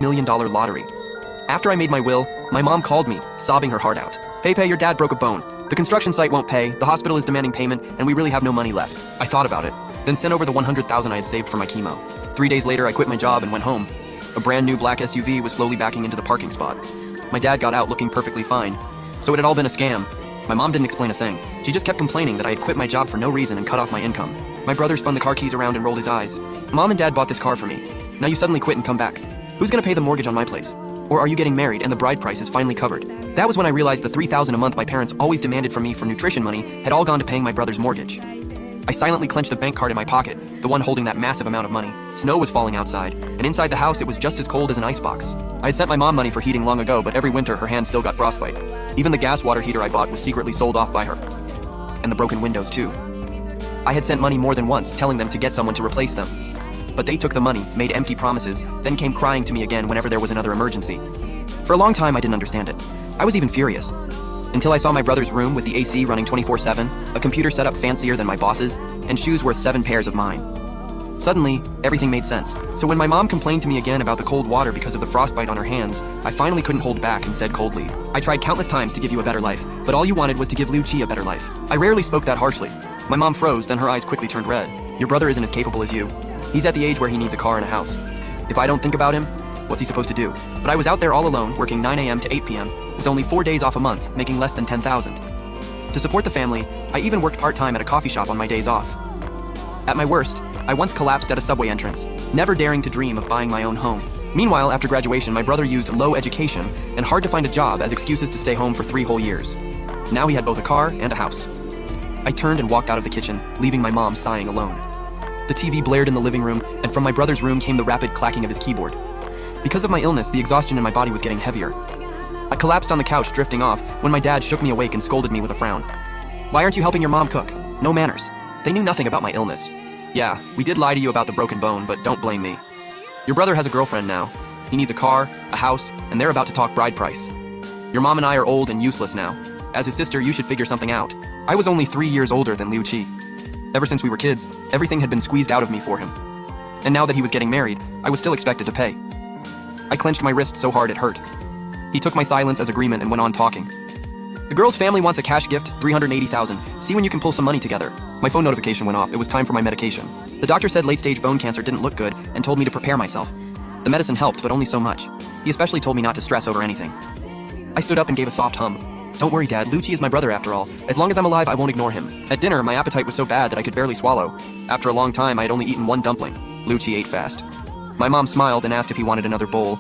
$1 million lottery. After I made my will, my mom called me, sobbing her heart out. Pepe, your dad broke a bone. The construction site won't pay, the hospital is demanding payment, and we really have no money left. I thought about it, then sent over the $100,000 I had saved for my chemo. 3 days later, I quit my job and went home. A brand new black SUV was slowly backing into the parking spot. My dad got out looking perfectly fine. So it had all been a scam. My mom didn't explain a thing. She just kept complaining that I had quit my job for no reason and cut off my income. My brother spun the car keys around and rolled his eyes. Mom and dad bought this car for me. Now you suddenly quit and come back. Who's gonna pay the mortgage on my place? Or are you getting married and the bride price is finally covered? That was when I realized the $3,000 a month my parents always demanded from me for nutrition money had all gone to paying my brother's mortgage. I silently clenched the bank card in my pocket, the one holding that massive amount of money. Snow was falling outside, and inside the house it was just as cold as an icebox. I had sent my mom money for heating long ago, but every winter her hand still got frostbite. Even the gas water heater I bought was secretly sold off by her. And the broken windows too. I had sent money more than once, telling them to get someone to replace them. But they took the money, made empty promises, then came crying to me again whenever there was another emergency. For a long time I didn't understand it. I was even furious. Until I saw my brother's room with the AC running 24/7, a computer set up fancier than my boss's, and shoes worth 7 pairs of mine. Suddenly, everything made sense. So when my mom complained to me again about the cold water because of the frostbite on her hands, I finally couldn't hold back and said coldly, I tried countless times to give you a better life, but all you wanted was to give Liu Qi a better life. I rarely spoke that harshly. My mom froze, then her eyes quickly turned red. Your brother isn't as capable as you. He's at the age where he needs a car and a house. If I don't think about him, what's he supposed to do? But I was out there all alone, working 9 a.m. to 8 p.m., with only 4 days off a month, making less than $10,000. To support the family, I even worked part-time at a coffee shop on my days off. At my worst, I once collapsed at a subway entrance, never daring to dream of buying my own home. Meanwhile, after graduation, my brother used low education and hard to find a job as excuses to stay home for 3 whole years. Now he had both a car and a house. I turned and walked out of the kitchen, leaving my mom sighing alone. The TV blared in the living room, and from my brother's room came the rapid clacking of his keyboard. Because of my illness, the exhaustion in my body was getting heavier. I collapsed on the couch, drifting off, when my dad shook me awake and scolded me with a frown. Why aren't you helping your mom cook? No manners. They knew nothing about my illness. Yeah, we did lie to you about the broken bone, but don't blame me. Your brother has a girlfriend now. He needs a car, a house, and they're about to talk bride price. Your mom and I are old and useless now. As his sister, you should figure something out. I was only 3 years older than Liu Qi. Ever since we were kids, everything had been squeezed out of me for him. And now that he was getting married, I was still expected to pay. I clenched my wrist so hard it hurt. He took my silence as agreement and went on talking. The girl's family wants a cash gift, $380,000. See when you can pull some money together. My phone notification went off. It was time for my medication. The doctor said late-stage bone cancer didn't look good and told me to prepare myself. The medicine helped, but only so much. He especially told me not to stress over anything. I stood up and gave a soft hum. Don't worry, Dad. Liu Qi is my brother after all. As long as I'm alive, I won't ignore him. At dinner, my appetite was so bad that I could barely swallow. After a long time, I had only eaten 1 dumpling. Liu Qi ate fast. My mom smiled and asked if he wanted another bowl,